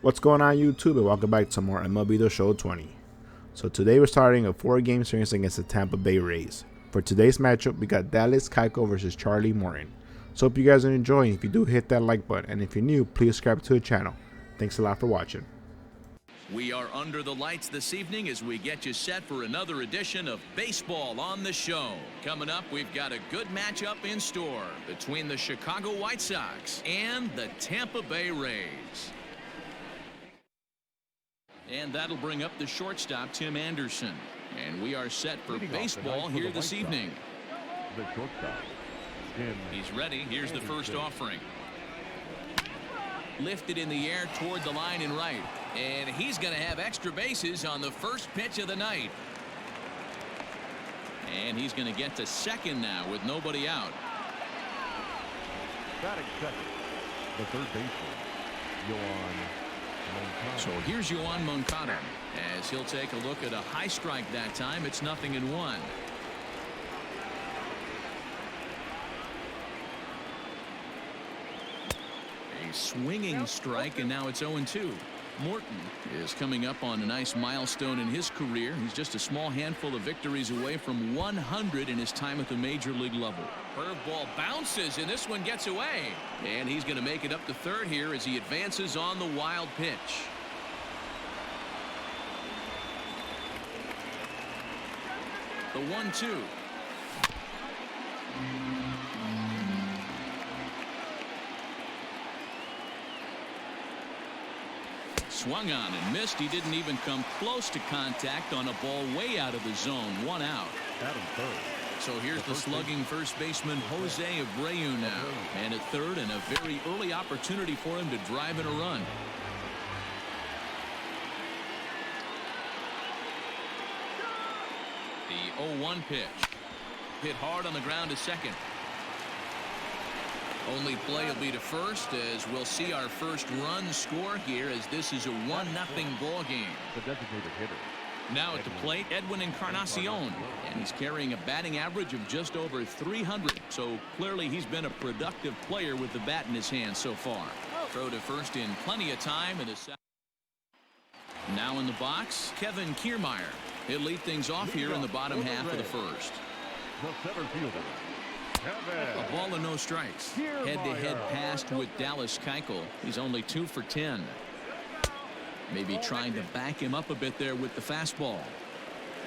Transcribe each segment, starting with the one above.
What's going on YouTube, and welcome back to more MLB The Show 20. So today we're starting a 4-game series against the Tampa Bay Rays. For today's matchup, we got Dallas Keuchel versus Charlie Morton. So hope you guys are enjoying. If you do, hit that like button, and if you're new, please subscribe to the channel. Thanks a lot for watching. We are under the lights this evening as we get you set for another edition of Baseball on the Show. Coming up, we've got a good matchup in store between the Chicago White Sox and the Tampa Bay Rays. And that'll bring up the shortstop, Tim Anderson. And we are set for baseball here this evening. He's ready. Here's the first offering. Lifted in the air toward the line and right. And he's going to have extra bases on the first pitch of the night. And he's going to get to second now with nobody out. Batting second, the third baseman, So here's Yoan Moncada as he'll take a look at a high strike that time. It's 0-1. A swinging strike, and now it's 0-2. Morton is coming up on a nice milestone in his career. He's just a small handful of victories away from 100 in his time at the major league level. Curveball bounces, and this one gets away. And he's going to make it up to third here as he advances on the wild pitch. The 1-2. Swung on and missed. He didn't even come close to contact on a ball way out of the zone. One out. So here's the slugging first baseman Jose Abreu now. And at third, and a very early opportunity for him to drive in a run. The 0-1 pitch. Hit hard on the ground to second. Only play will be to first as we'll see our first run score here as this is a 1-0 ball game. the designated hitter. Now at the plate, Edwin Encarnacion, and he's carrying a batting average of just over 300. So clearly he's been a productive player with the bat in his hand so far. Throw to first in plenty of time in the second. Now in the box, Kevin Kiermaier. He'll lead things off here in the bottom half of the first. The center fielder, A ball and no strikes. Head-to-head pass with Dallas Keuchel. He's only 2 for 10. Maybe trying to back him up a bit there with the fastball.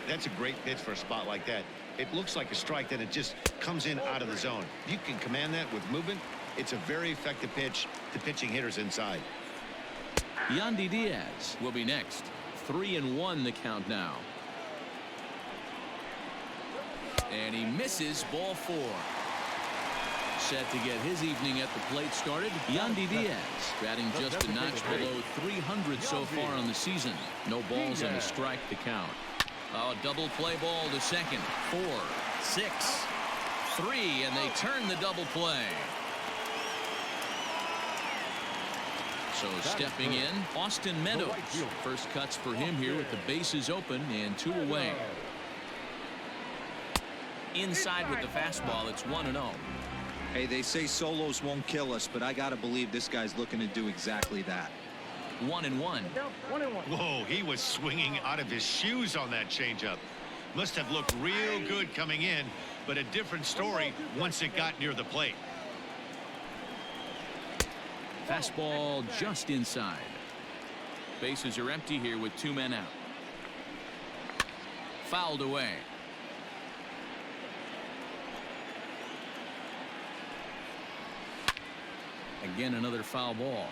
That's a great pitch for a spot like that. It looks like a strike, then it just comes in out of the zone. If you can command that with movement, it's a very effective pitch to pitching hitters inside. Yandy Diaz will be next. 3-1 the count now. And he misses ball 4. Set to get his evening at the plate started. Yandy Diaz batting just a notch below 300 so far on the season. No balls and a strike to count. Oh, double play ball to second. 4, 6, 3, and they turn the double play. So stepping in, Austin Meadows. First cuts for him here with the bases open and 2 away. Inside with the fastball, it's 1-0. Hey, they say solos won't kill us, but I gotta believe this guy's looking to do exactly that. 1-1. Whoa, he was swinging out of his shoes on that changeup. Must have looked real good coming in, but a different story once it got near the plate. Fastball just inside. Bases are empty here with 2 men out. Fouled away. Again, another foul ball.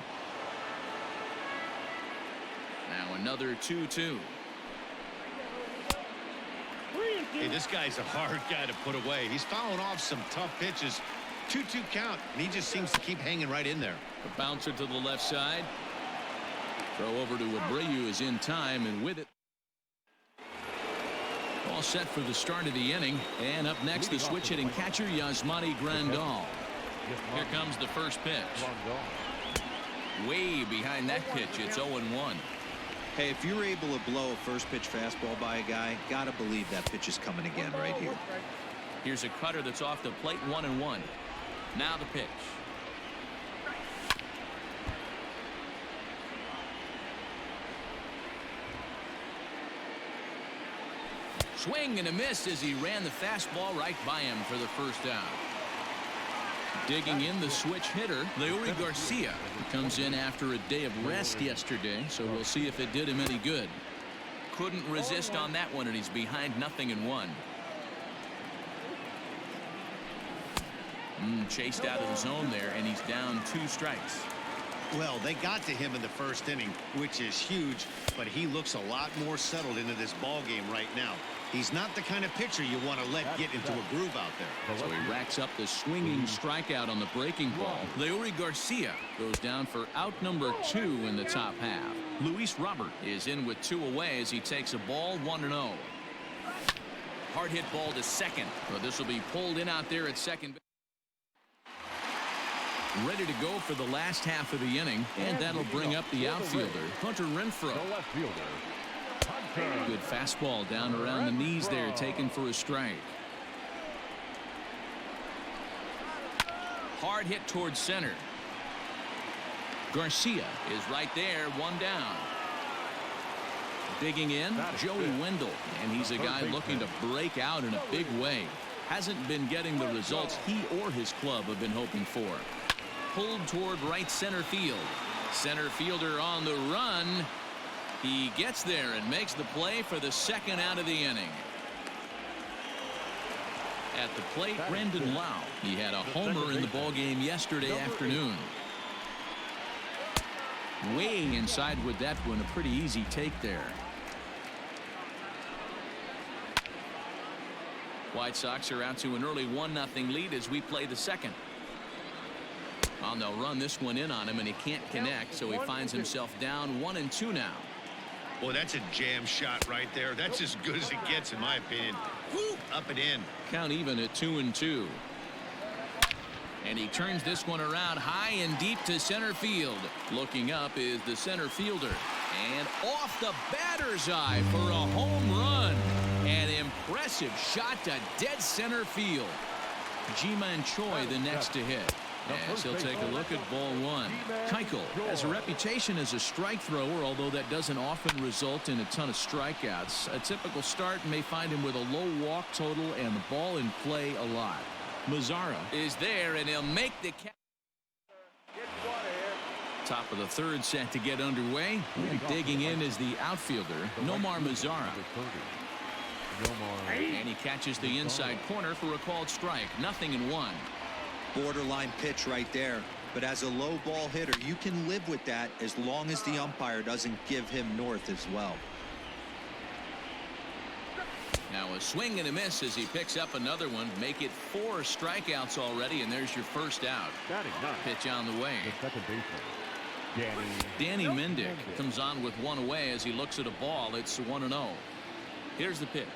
Now another 2-2. Hey, this guy's a hard guy to put away. He's fouling off some tough pitches. 2-2 count, and he just seems to keep hanging right in there. The bouncer to the left side. Throw over to Abreu is in time, and with it. All set for the start of the inning. And up next, the switch hitting catcher, Yasmani Grandal. Here comes the first pitch. Way behind that pitch. It's 0-1. Hey, if you're able to blow a first pitch fastball by a guy, gotta believe that pitch is coming again right here. Here's a cutter that's off the plate. 1-1. Now the pitch. Swing and a miss as he ran the fastball right by him for the first out. Digging in the switch hitter, Leury Garcia, who comes in after a day of rest yesterday, so we'll see if it did him any good. Couldn't resist on that one, and he's behind 0-1. Chased out of the zone there, and he's down 2 strikes. Well, they got to him in the first inning, which is huge, but he looks a lot more settled into this ball game right now. He's not the kind of pitcher you want to let get into a groove out there. So he racks up the swinging strikeout on the breaking ball. Leury Garcia goes down for out number 2 in the top half. Luis Robert is in with 2 away as he takes a ball 1-0. Hard hit ball to second, but this will be pulled in out there at second base. Ready to go for the last half of the inning, and that'll bring up the outfielder, Hunter Renfroe. Good fastball down around the knees there, taken for a strike. Hard hit towards center. Garcia is right there, 1 down. Digging in, Joey Wendell, and he's a guy looking to break out in a big way. Hasn't been getting the results he or his club have been hoping for. Pulled toward right center field. Center fielder on the run. He gets there and makes the play for the second out of the inning. At the plate, Brandon Lau. He had a homer in the ballgame yesterday afternoon. Way inside with that one, a pretty easy take there. White Sox are out to an early 1-0 lead as we play the second. And they'll run this one in on him, and he can't connect, so he finds himself down 1-2 now. Boy, that's a jam shot right there. That's as good as it gets, in my opinion. Woo, up and in. Count even at 2-2. And he turns this one around high and deep to center field. Looking up is the center fielder. And off the batter's eye for a home run. An impressive shot to dead center field. Ji-Man Choi the next to hit. As he'll take a look at ball 1. Keuchel has a reputation as a strike thrower, although that doesn't often result in a ton of strikeouts. A typical start may find him with a low walk total and the ball in play a lot. Mazzara is there, and he'll make the catch. Top of the third set to get underway. And digging in is the outfielder, Nomar Mazzara. And he catches the inside corner for a called strike. 0-1. Borderline pitch right there, but as a low ball hitter, you can live with that as long as the umpire doesn't give him north as well. Now a swing and a miss as he picks up another one. Make it 4 strikeouts already, and there's your first out. Pitch on the way. The second baseman, Danny Mendick comes on with 1 away as he looks at a ball. It's 1-0. Here's the pitch.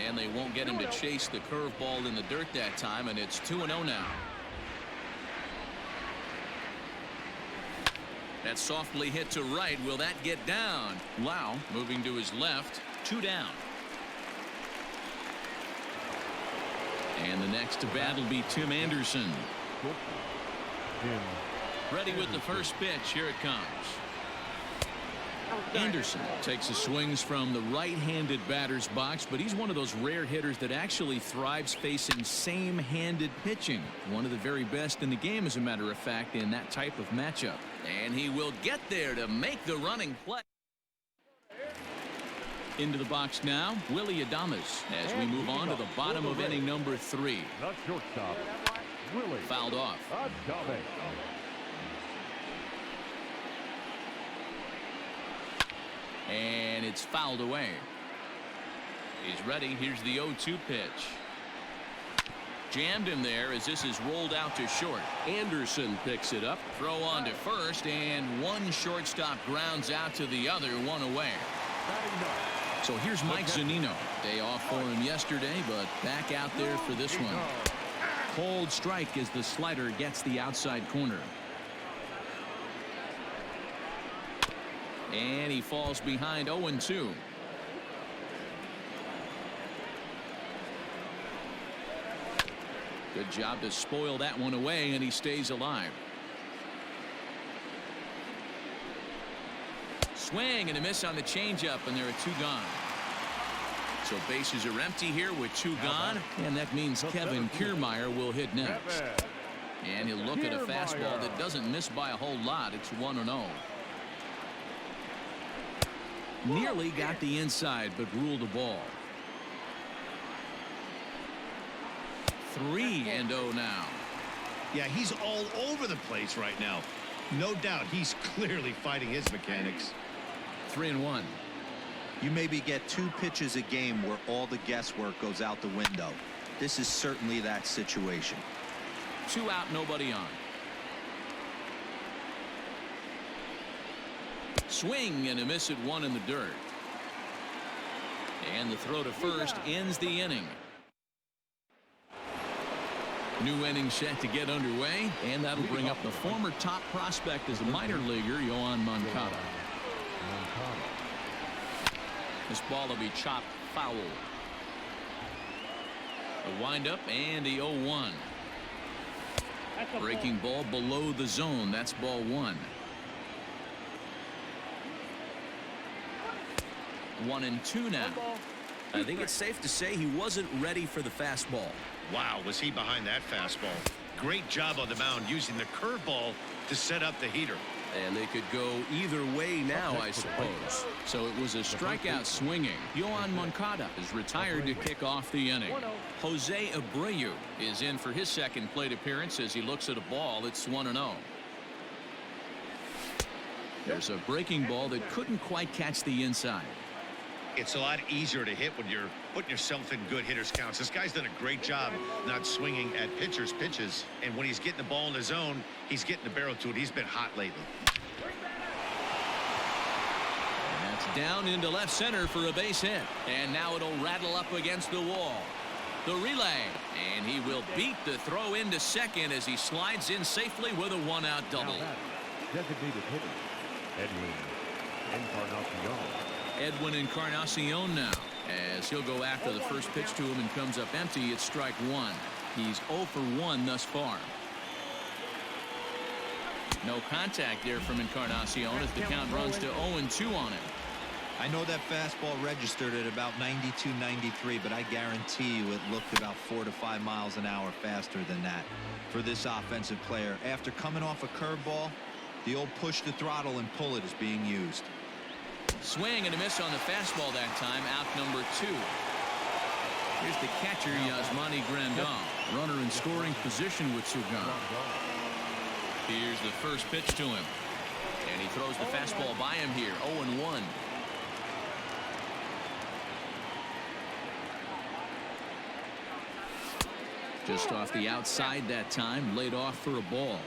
And they won't get him to chase the curveball in the dirt that time, and it's 2-0 now. That's softly hit to right. Will that get down? Lau moving to his left. 2 down. And the next to bat will be Tim Anderson. Ready with the first pitch. Here it comes. Anderson takes the swings from the right-handed batter's box, but he's one of those rare hitters that actually thrives facing same-handed pitching. One of the very best in the game, as a matter of fact, in that type of matchup. And he will get there to make the running play. Into the box now, Willie Adames, as we move on to the bottom of inning number 3. the shortstop, Willie Fouled off. Adames. And it's fouled away. He's ready. Here's the 0-2 pitch. Jammed him there as this is rolled out to short. Anderson picks it up. Throw on to first, and one shortstop grounds out to the other, 1 away. So here's Mike Zunino. Day off for him yesterday, but back out there for this one. Cold strike as the slider gets the outside corner. And he falls behind 0-2. Good job to spoil that one away, and he stays alive. Swing and a miss on the changeup, and there are 2 gone. So bases are empty here with 2 gone, and that means Kevin Kiermaier will hit next. And he'll look at a fastball that doesn't miss by a whole lot. It's 1-0. Nearly got the inside, but ruled a ball. 3-0 now. Yeah, he's all over the place right now. No doubt he's clearly fighting his mechanics. 3-1. You maybe get 2 pitches a game where all the guesswork goes out the window. This is certainly that situation. 2 out, nobody on. Swing and a miss at 1 in the dirt. And the throw to first ends the inning. New inning set to get underway, and that'll bring up the former top prospect as a minor leaguer, Yoan Moncada. This ball will be chopped foul. The windup and the 0-1. Breaking ball below the zone. That's ball 1. 1-2 now. I think it's safe to say he wasn't ready for the fastball. Wow, was he behind that fastball. Great job on the mound using the curveball to set up the heater. And they could go either way now, I suppose. So it was a strikeout swinging. Yoan Moncada is retired to kick off the inning. Jose Abreu is in for his second plate appearance as he looks at a ball that's 1-0. There's a breaking ball that couldn't quite catch the inside. It's a lot easier to hit when you're putting yourself in good hitters counts. This guy's done a great job not swinging at pitchers' pitches. And when he's getting the ball in the zone, he's getting the barrel to it. He's been hot lately. And that's down into left center for a base hit. And now it'll rattle up against the wall. The relay. And he will beat the throw into second as he slides in safely with a 1-out double. Designated hitter, Edwin Encarnacion. Edwin Encarnacion now, as he'll go after the first pitch to him and comes up empty. It's strike 1. He's 0 for 1 thus far. No contact there from Encarnacion as the count runs to 0-2 on him. I know that fastball registered at about 92, 93, but I guarantee you it looked about 4 to 5 miles an hour faster than that for this offensive player. After coming off a curveball, the old push the throttle and pull it is being used. Swing and a miss on the fastball that time. Out number 2. Here's the catcher, Yasmani Grandal. Runner in scoring position with 2 gone. Here's the first pitch to him. And he throws the fastball by him here. 0-1. Just off the outside that time. Laid off for a ball.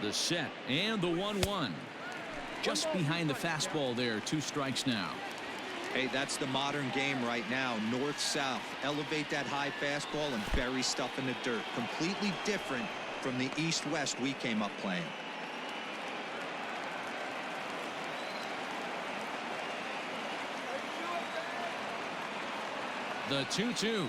The set and the 1-1. Just behind the fastball there. 2 strikes now. Hey, that's the modern game right now. North-south. Elevate that high fastball and bury stuff in the dirt. Completely different from the east-west we came up playing. The 2-2.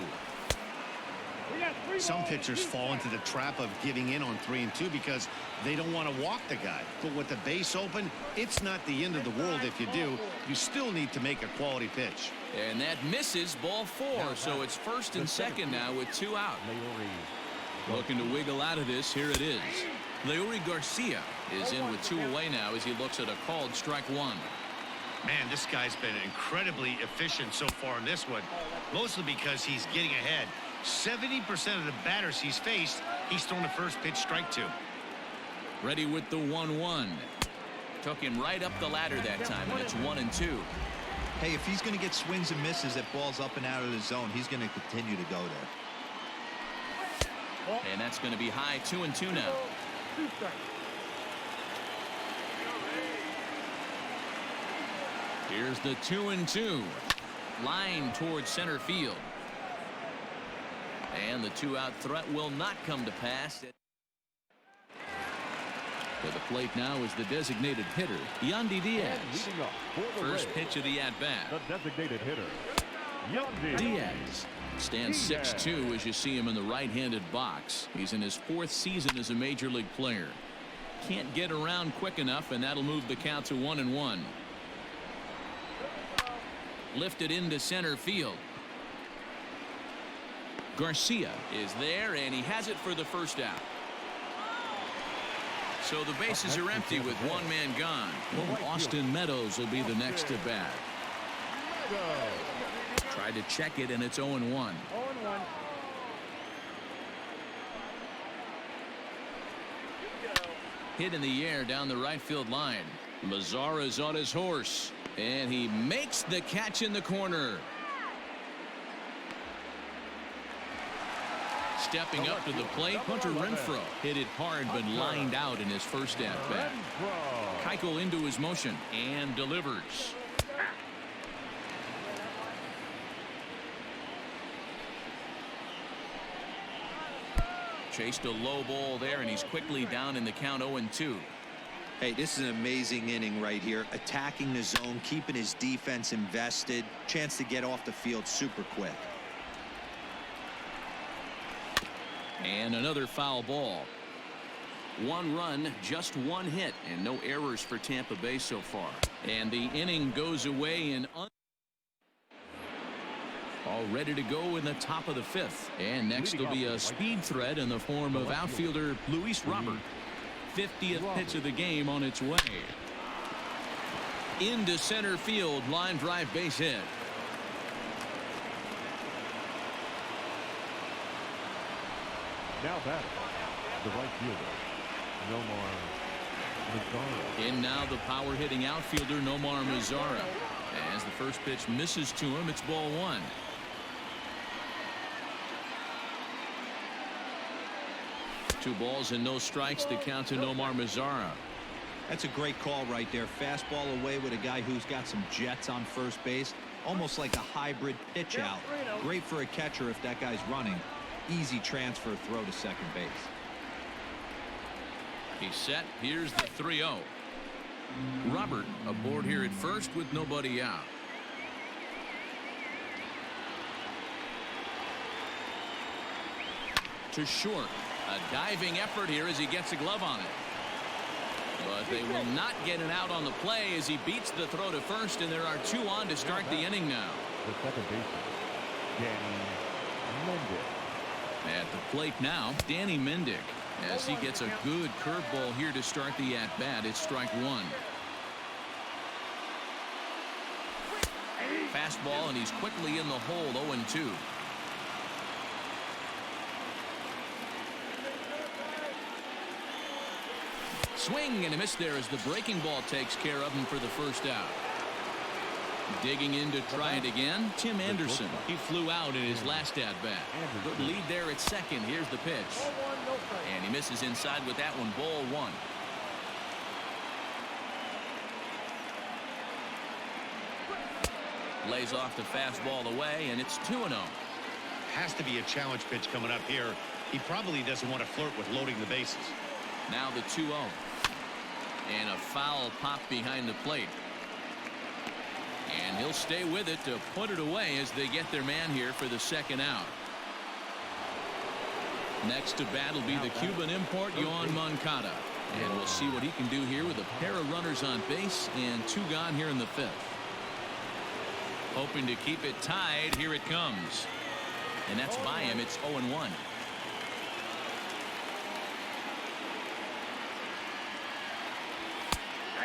Some pitchers fall into the trap of giving in on 3-2 because they don't want to walk the guy. But with the base open, it's not the end of the world if you do. You still need to make a quality pitch. And that misses ball 4. So it's first and second now with 2 out. Looking to wiggle out of this. Here it is. Leury Garcia is in with 2 away now as he looks at a called strike 1. Man, this guy's been incredibly efficient so far in this one. Mostly because he's getting ahead. 70% of the batters he's faced, he's thrown the first pitch strike to. Ready with the 1-1. Took him right up the ladder that time, and it's 1-2. Hey, if he's going to get swings and misses at balls up and out of the zone, he's going to continue to go there. And that's going to be high. 2-2 now. Here's the 2-2. Line towards center field. And the 2-out threat will not come to pass. To the plate now is the designated hitter, Yandy Diaz. First pitch of the at-bat. The designated hitter, Yandy Diaz stands 6'2" as you see him in the right-handed box. He's in his 4th season as a major league player. Can't get around quick enough, and that'll move the count to 1-1. Lifted into center field. Garcia is there, and he has it for the first out. So the bases are empty with one man gone. Austin Meadows will be the next to bat. Tried to check it, and it's 0-1. Hit in the air down the right field line. Mazara's on his horse, and he makes the catch in the corner. Stepping up to the plate, Hunter Renfroe hit it hard but lined out in his first at-bat. Keuchel into his motion and delivers. Chased a low ball there, and he's quickly down in the count 0-2. Hey, this is an amazing inning right here. Attacking the zone, keeping his defense invested. Chance to get off the field super quick. And another foul ball. One run, just one hit, and no errors for Tampa Bay so far. And the inning goes away in all ready to go in the top of the fifth. And next will be a speed threat in the form of outfielder Luis Robert. 50th pitch of the game on its way. Into center field, line drive base hit. Now batting, the right fielder, Nomar Mazara. In now the power hitting outfielder Nomar Mazara. As the first pitch misses to him, it's ball one. Two balls and no strikes to count to Nomar Mazara. That's a great call right there. Fastball away with a guy who's got some jets on first base. Almost like a hybrid pitch out. Great for a catcher if that guy's running. Easy transfer throw to second base. He's set. Here's the 3-0. Robert aboard here at first with nobody out. To short. A diving effort here as he gets a glove on it. But they will not get it out on the play as he beats the throw to first, and there are two on to start the inning now. The second baseman, Danny Mendick. At the plate now, Danny Mendick, as he gets a good curveball here to start the at-bat. It's strike one. Fastball, and he's quickly in the hole, 0-2. Swing and a miss there as the breaking ball takes care of him for the first out. Digging in to try it again, Tim Anderson. He flew out in his last at-bat. Good lead there at second. Here's the pitch. And he misses inside with that one. Ball one. Lays off the fastball away, and it's 2-0. Has to be a challenge pitch coming up here. He probably doesn't want to flirt with loading the bases. Now the 2-0. And a foul pop behind the plate. And he'll stay with it to put it away as they get their man here for the second out. Next to bat will be the Cuban import, Yoan Moncada. And we'll see what he can do here with a pair of runners on base and two gone here in the fifth. Hoping to keep it tied. Here it comes. And that's by him. It's 0-1.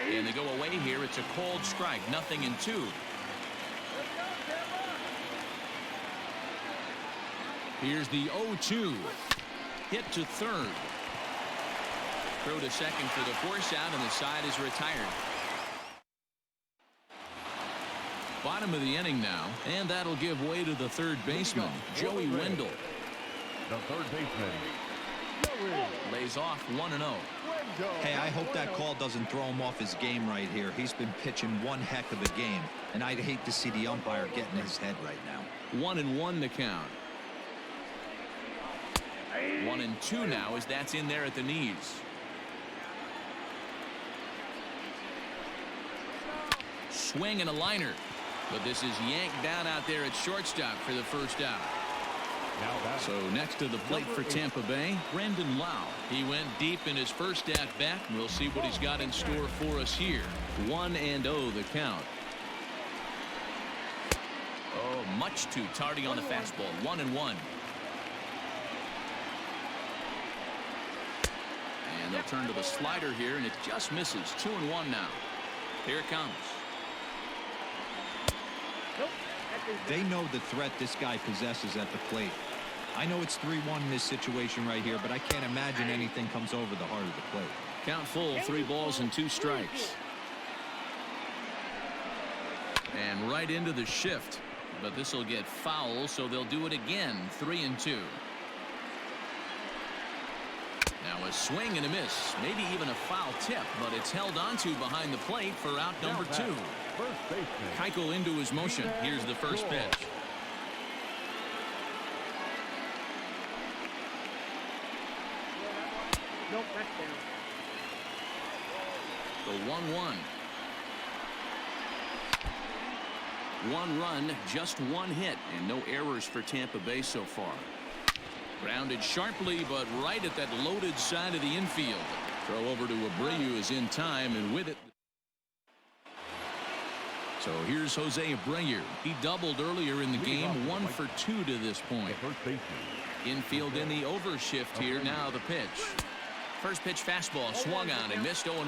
And they go away here. It's a cold strike. 0-2. Here's the 0-2. Hit to third. Throw to second for the force out, and the side is retired. Bottom of the inning now, and that'll give way to the third baseman, Joey Wendell. The third baseman, Lays off 1-0. Hey, I hope that call doesn't throw him off his game right here. He's been pitching one heck of a game, and I'd hate to see the umpire get in his head right now. 1-1 the count. 1-2 now as that's in there at the knees. Swing and a liner. But this is yanked down out there at shortstop for the first out. So next to the plate for Tampa Bay, Brandon Lau. He went deep in his first at-bat. We'll see what he's got in store for us here. 1-0 the count. Oh, much too tardy on the fastball. 1-1. And they'll turn to the slider here, and it just misses. 2-1 now. Here it comes. They know the threat this guy possesses at the plate. I know it's 3-1 in this situation right here, but I can't imagine anything comes over the heart of the plate. Count full, 3 balls and 2 strikes. And right into the shift. But this will get foul, so they'll do it again. 3-2. Now a swing and a miss. Maybe even a foul tip, but it's held onto behind the plate for out number 2. Keuchel into his motion. Here's the first pitch. Nope, that's down. The 1-1. 1 run, just 1 hit, and no errors for Tampa Bay so far. Grounded sharply, but right at that loaded side of the infield. Throw over to Abreu is in time, and with it. So here's Jose Abreu. He doubled earlier in the game, 1 for 2 to this point. Infield in the overshift here. Now the pitch. First pitch fastball swung on and missed. 0-1.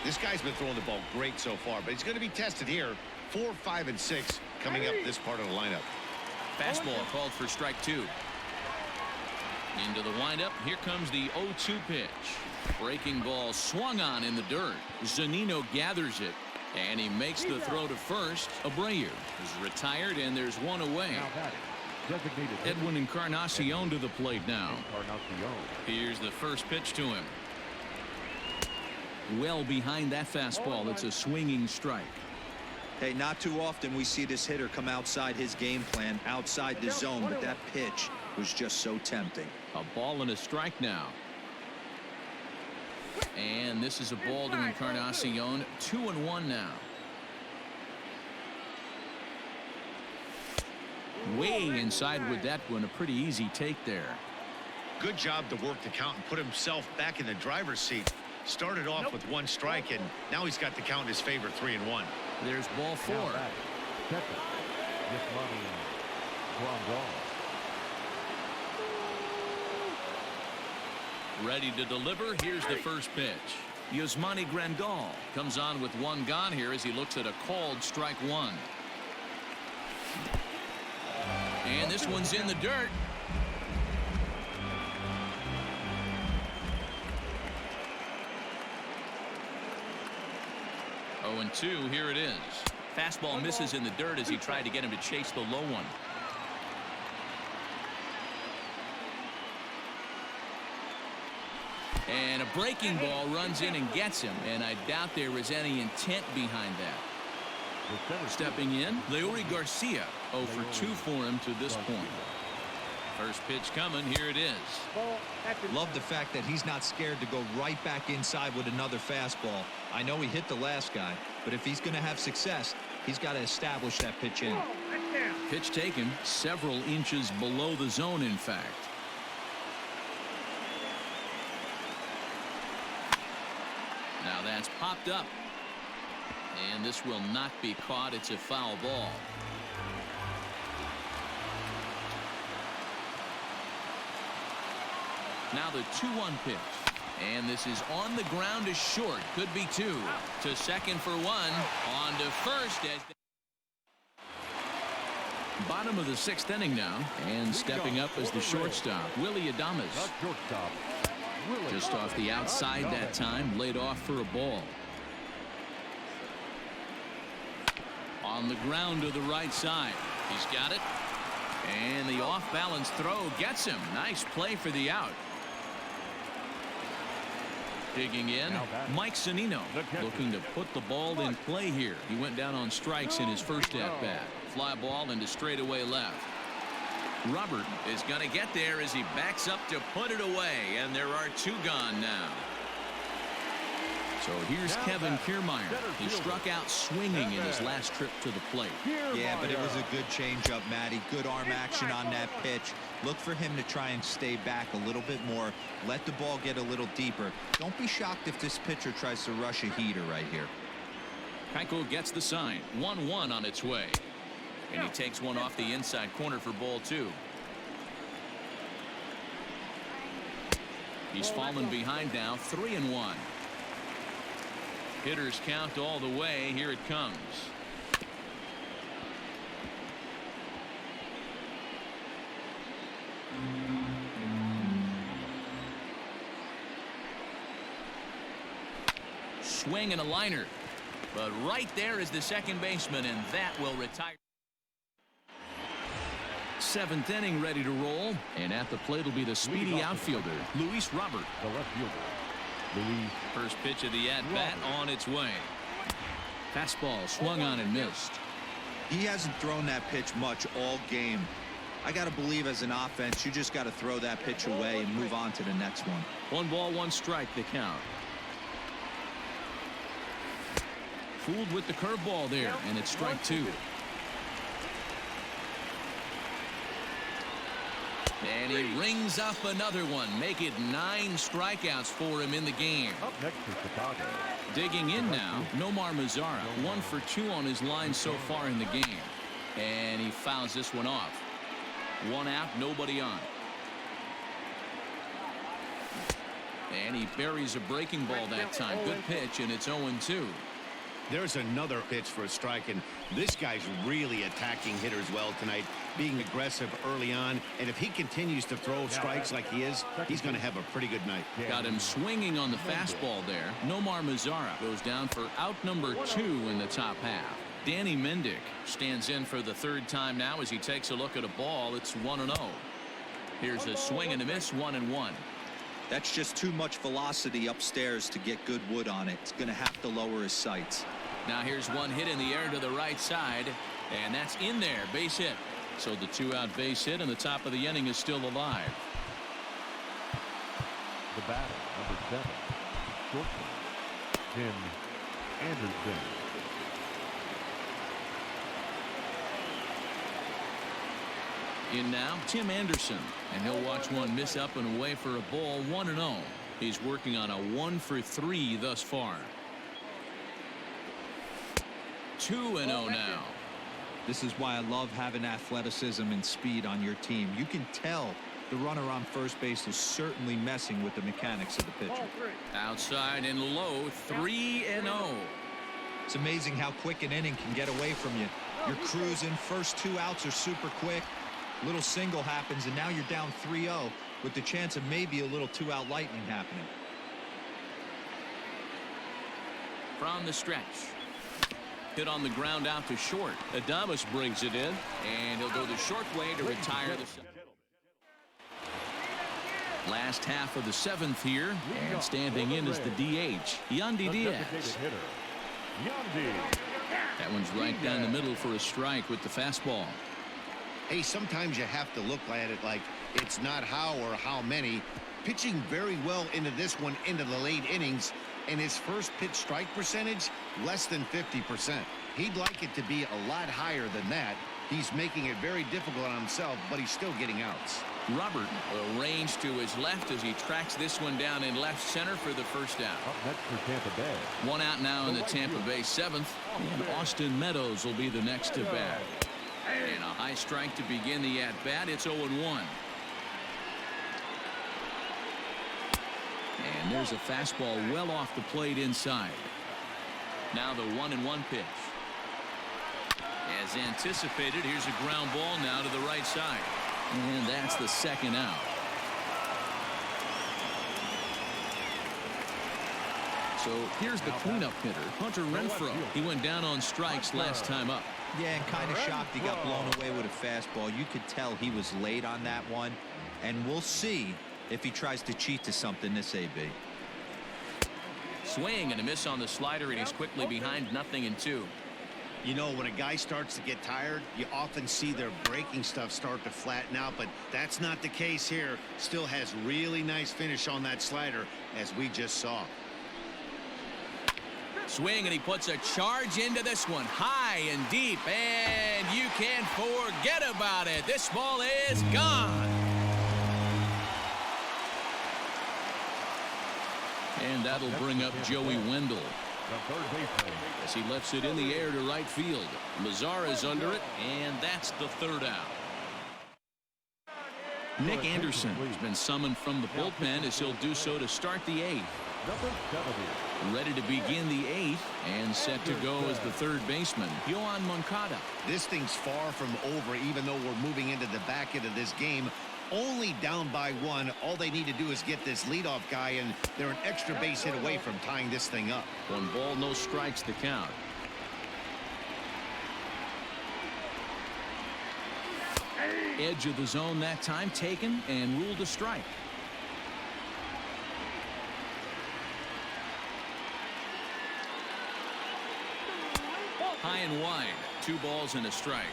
This guy's been throwing the ball great so far, but he's going to be tested here. 4, 5, and 6 coming up this part of the lineup. Fastball called for strike 2. Into the windup. Here comes the 0-2 pitch. Breaking ball swung on in the dirt. Zunino gathers it, and he makes the throw to first. Abreu is retired, and there's 1 away. Edwin Encarnacion to the plate now. Here's the first pitch to him. Well behind that fastball. It's a swinging strike. Hey, not too often we see this hitter come outside his game plan, outside the zone, but that pitch was just so tempting. A ball and a strike now. And this is a ball to Encarnacion. 2-1 now. Way inside with that one. A pretty easy take there. Good job to work the count and put himself back in the driver's seat. Started off with 1 strike, and now he's got the count in his favor. 3-1. There's ball 4. Ready to deliver. Here's the first pitch. Yasmani Grandal comes on with 1 gone here as he looks at a called strike 1. And this one's in the dirt. Oh, and 2. Here it is. Fastball misses in the dirt as he tried to get him to chase the low one. And a breaking ball runs in and gets him, and I doubt there was any intent behind that. Stepping in, Leury Garcia. 0 for 2 for him to this point. First pitch coming. Here it is. Love the fact that he's not scared to go right back inside with another fastball. I know he hit the last guy, but if he's going to have success, he's got to establish that pitch in. Pitch taken several inches below the zone, in fact. Now that's popped up. And this will not be caught. It's a foul ball. Now the 2-1 pitch. And this is on the ground is short. Could be 2. To second for 1. On to first. Bottom of the 6th inning now. And stepping up as the shortstop, Willy Adames. Just off the outside that time. Laid off for a ball. On the ground to the right side. He's got it. And the off-balance throw gets him. Nice play for the out. Digging in, Mike Zunino looking to put the ball in play here. He went down on strikes in his first at-bat. Fly ball into straightaway left. Robert is going to get there as he backs up to put it away, and there are 2 gone now. So here's Kevin Kiermaier. He struck out swinging in his last trip to the plate. Yeah, but it was a good changeup, Matty. Good arm action on that pitch. Look for him to try and stay back a little bit more. Let the ball get a little deeper. Don't be shocked if this pitcher tries to rush a heater right here. Keuchel gets the sign. 1-1 on its way. And he takes one off the inside corner for ball 2. He's fallen behind now, 3-1. Hitters count all the way. Here it comes. Swing and a liner. But right there is the second baseman, and that will retire. 7th inning ready to roll, and at the plate will be the speedy outfielder, Luis Robert. The left fielder, Luis. First pitch of the at-bat on its way. Fastball swung on and missed. He hasn't thrown that pitch much all game. I got to believe as an offense, you just got to throw that pitch away and move on to the next one. 1-1 strike the count. Fooled with the curveball there, and it's strike 2. And he rings up another one. Make it 9 strikeouts for him in the game. Up next is Chicago. Digging in now, Nomar Mazara, 1 for 2 on his line so far in the game. And he fouls this one off. 1 out, nobody on. And he buries a breaking ball that time. Good pitch, and it's 0-2. There's another pitch for a strike, and this guy's really attacking hitters well tonight, being aggressive early on. And if he continues to throw strikes like he is, he's going to have a pretty good night. Got him swinging on the fastball there. Nomar Mazara goes down for out number 2 in the top half. Danny Mendick stands in for the 3rd time now as he takes a look at a ball. It's 1-0. Here's a swing and a miss, 1-1. That's just too much velocity upstairs to get good wood on it. It's going to have to lower his sights. Now here's one hit in the air to the right side, and that's in there. Base hit. So the 2-out base hit, and the top of the inning is still alive. The batter, number 7, shortstop, Tim Anderson. In now, Tim Anderson, and he'll watch one miss up and away for a ball. 1-0. He's working on a 1 for 3 thus far. 2-0 now. This is why I love having athleticism and speed on your team. You can tell the runner on first base is certainly messing with the mechanics of the pitcher. Outside and low, 3-0. It's amazing how quick an inning can get away from you. You're cruising. First 2 outs are super quick. Little single happens, and now you're down 3-0 with the chance of maybe a little 2-out lightning happening. From the stretch. Hit on the ground out to short. Adames brings it in, and he'll go the short way to retire the last half of the 7th here, and standing in is the DH, Yandy Diaz. That one's right down the middle for a strike with the fastball. Hey, sometimes you have to look at it like it's not how or how many. Pitching very well into this one into the late innings, and his first pitch strike percentage less than 50%. He'd like it to be a lot higher than that. He's making it very difficult on himself, but he's still getting outs. Robert arranged to his left as he tracks this one down in left center for the first out. Up next for Tampa Bay. 1 out now in the Tampa Bay 7th, and Austin Meadows will be the next to bat. And a high strike to begin the at-bat. It's 0-1. And there's a fastball well off the plate inside. Now the 1-1 pitch. As anticipated, here's a ground ball now to the right side. And that's the 2nd out. So here's the cleanup hitter, Hunter Renfroe. He went down on strikes last time up. Yeah, and kind of shocked he got blown away with a fastball. You could tell he was late on that one. And we'll see if he tries to cheat to something this AB. Swing and a miss on the slider, and he's quickly behind 0-2. You know, when a guy starts to get tired, you often see their breaking stuff start to flatten out, but that's not the case here. Still has really nice finish on that slider, as we just saw. Swing, and he puts a charge into this one, high and deep, and you can't forget about it. This ball is gone. And that'll bring up Joey Wendell. The third baseman. As he lifts it in the air to right field. Mazara is under it, and that's the third out. Nick Anderson has been summoned from the bullpen as he'll do so to start the eighth. Number 70. Ready to begin the eighth and set to go as the third baseman, Yohan Moncada. This thing's far from over, even though we're moving into the back end of this game. Only down by one. All they need to do is get this leadoff guy, and they're an extra base hit away from tying this thing up. 1 ball, no strikes the count. Edge of the zone that time taken and ruled a strike. High and wide. 2 balls and a strike.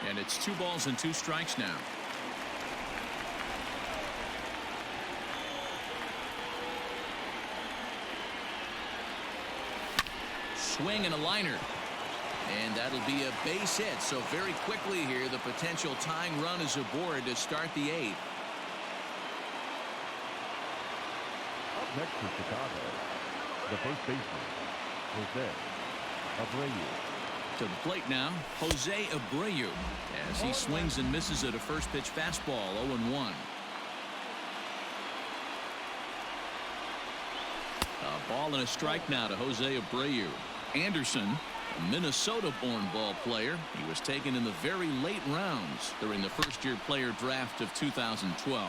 And it's 2 balls and 2 strikes now. Swing and a liner. And that'll be a base hit. So very quickly here, the potential tying run is aboard to start the eighth. Up next for Chicago, the first baseman, Jose Abreu. To the plate now, Jose Abreu, as he swings and misses at a first pitch fastball, 0-1. A ball and a strike now to Jose Abreu. Anderson, a Minnesota-born ball player. He was taken in the very late rounds during the first-year player draft of 2012.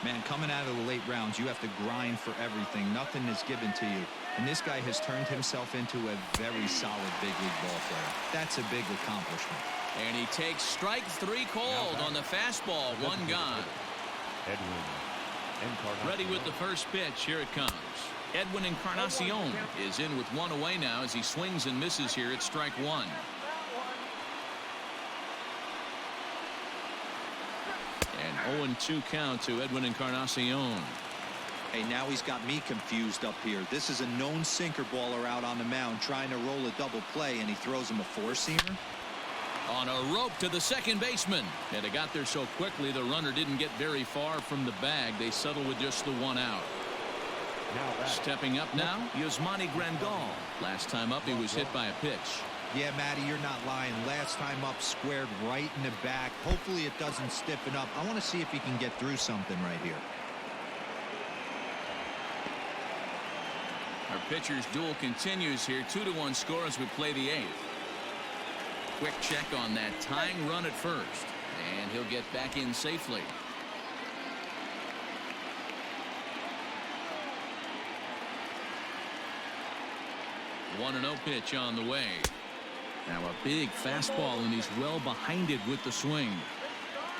Man, coming out of the late rounds, you have to grind for everything. Nothing is given to you. And this guy has turned himself into a very solid big league ball player. That's a big accomplishment. And he takes strike 3 called on the fastball. 1 gone. Edwin Encarnacion. Ready with the first pitch. Here it comes. Edwin Encarnacion is in with 1 away now as he swings and misses here at strike 1. And 0-2 count to Edwin Encarnacion. Hey, now he's got me confused up here. This is a known sinker baller out on the mound trying to roll a double play, and he throws him a 4-seamer. On a rope to the second baseman. And it got there so quickly the runner didn't get very far from the bag. They settle with just the 1 out. Stepping up now, Yasmani Grandal. Last time up, he was hit by a pitch. Yeah, Matty, you're not lying. Last time up, squared right in the back. Hopefully it doesn't stiffen up. I want to see if he can get through something right here. Our pitcher's duel continues here. 2-1 score as we play the 8th. Quick check on that tying run at first. And he'll get back in safely. One 1-0 pitch on the way. Now a big fastball, and he's well behind it with the swing.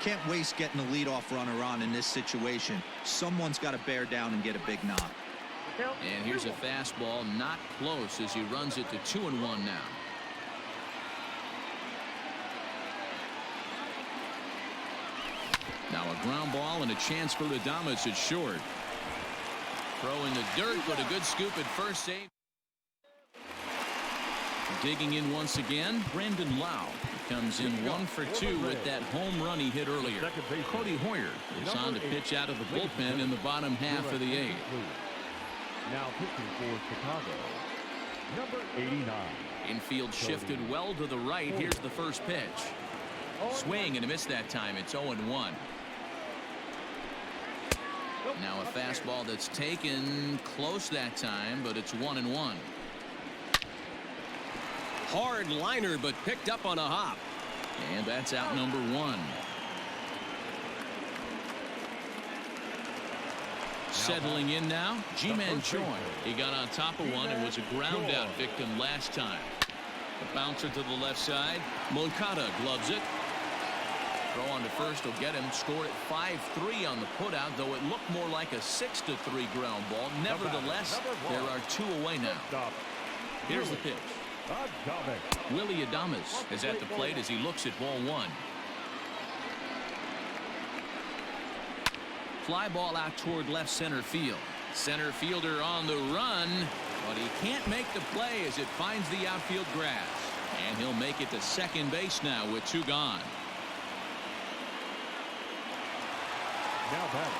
Can't waste getting a leadoff runner on in this situation. Someone's got to bear down and get a big knock. And here's a fastball, not close, as he runs it to 2-1 now. Now a ground ball and a chance for Adames at short. Throw in the dirt, but a good scoop at first. Save. Digging in once again, Brandon Lau comes in 1 for 2 with that home run he hit earlier. Cody Hoyer is on to pitch out of the bullpen in the bottom half of the 8th. Now pitching for Chicago, number 89. Infield shifted well to the right. Here's the first pitch. Swing and a miss that time. It's 0-1. Now a fastball that's taken close that time, but it's 1-1. Hard liner, but picked up on a hop. And that's out number 1. Settling in now, Ji-Man Choi. He got on top of one and was a ground out victim last time. The bouncer to the left side. Moncada gloves it. Throw on to first will get him. Score at 5-3 on the putout, though it looked more like a 6-3 ground ball. Nevertheless, there are 2 away now. Here's the pitch. Willie Adames is at the plate as he looks at ball 1. Fly ball out toward left center field. Center fielder on the run, but he can't make the play as it finds the outfield grass. And he'll make it to second base now with 2 gone. Now batting,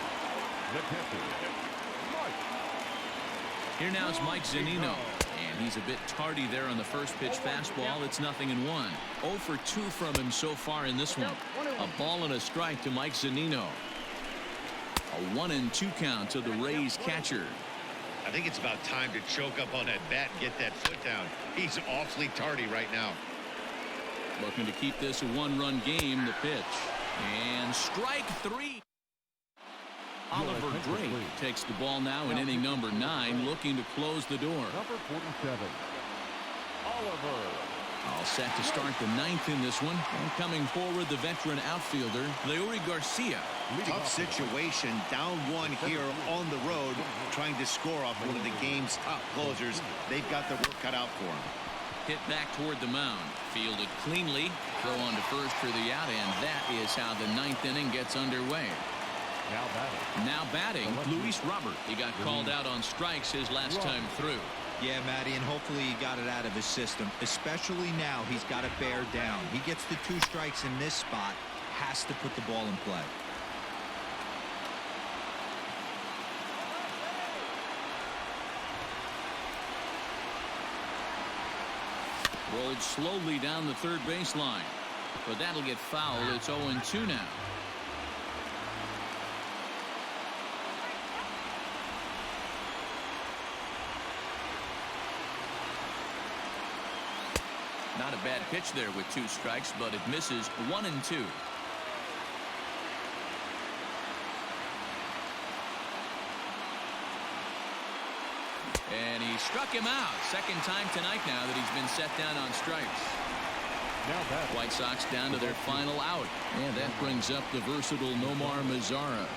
the catcher, Mike. Here now is Mike Zunino. And he's a bit tardy there on the first pitch fastball. It's 0-1. 0 for 2 from him so far in this one. A ball and a strike to Mike Zunino. A 1-2 count to the Rays catcher. I think it's about time to choke up on that bat and get that foot down. He's awfully tardy right now. Looking to keep this a 1-run game. The pitch. And strike 3. Oliver Drake takes the ball now in inning number 9, looking to close the door. Number 47, Oliver. All set to start the 9th in this one. And coming forward, the veteran outfielder, Leury Garcia. Tough situation, down 1 here on the road, trying to score off one of the game's top closers. They've got their work cut out for him. Hit back toward the mound. Fielded cleanly. Throw on to first for the out, and that is how the 9th inning gets underway. Now batting, Luis Robert. He got called out on strikes his last time through. Yeah, Matty, and hopefully he got it out of his system. Especially now, he's got to bear down. He gets the 2 strikes in this spot, has to put the ball in play. Rolled slowly down the third baseline. But that'll get fouled. It's 0-2 now. Not a bad pitch there with 2 strikes, but it misses. 1-2. And he struck him out. Second time tonight now that he's been set down on strikes. White Sox down to their final out. And that brings up the versatile Nomar Mazara.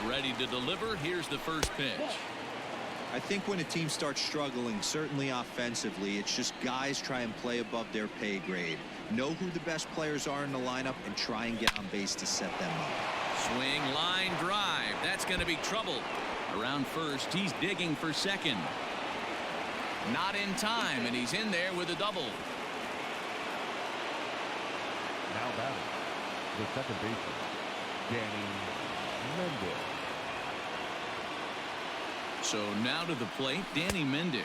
Ready to deliver. Here's the first pitch. I think when a team starts struggling, certainly offensively, it's just guys try and play above their pay grade. Know who the best players are in the lineup and try and get on base to set them up. Swing, line drive. That's going to be trouble. Around first, he's digging for second. Not in time, and he's in there with a double. Now batting, the second baseman, Danny Mendick. So now to the plate, Danny Mendick,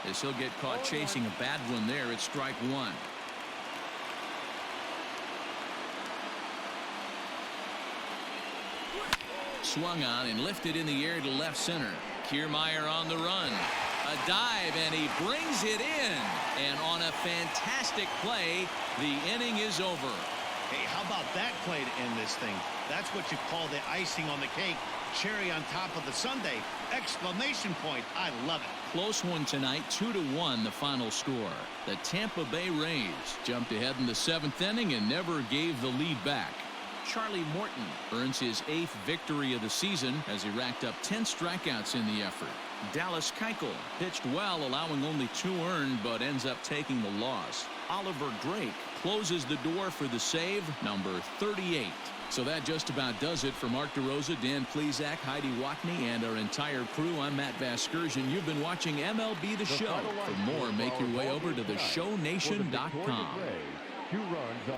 as he'll get caught chasing a bad one there at strike 1. Swung on and lifted in the air to left center. Kiermaier on the run. A dive, and he brings it in. And on a fantastic play, the inning is over. Hey, how about that play to end this thing? That's what you call the icing on the cake. Cherry on top of the sundae. Exclamation point. I love it. Close one tonight. 2-1 the final score. The Tampa Bay Rays jumped ahead in the 7th inning and never gave the lead back. Charlie Morton earns his 8th victory of the season as he racked up 10 strikeouts in the effort. Dallas Keuchel pitched well, allowing only 2 earned, but ends up taking the loss. Oliver Drake closes the door for the save, number 38. So that just about does it for Mark DeRosa, Dan Plesac, Heidi Watney, and our entire crew. I'm Matt Vasgersian. You've been watching MLB The Show. For more, make your way over to theshownation.com. 2 runs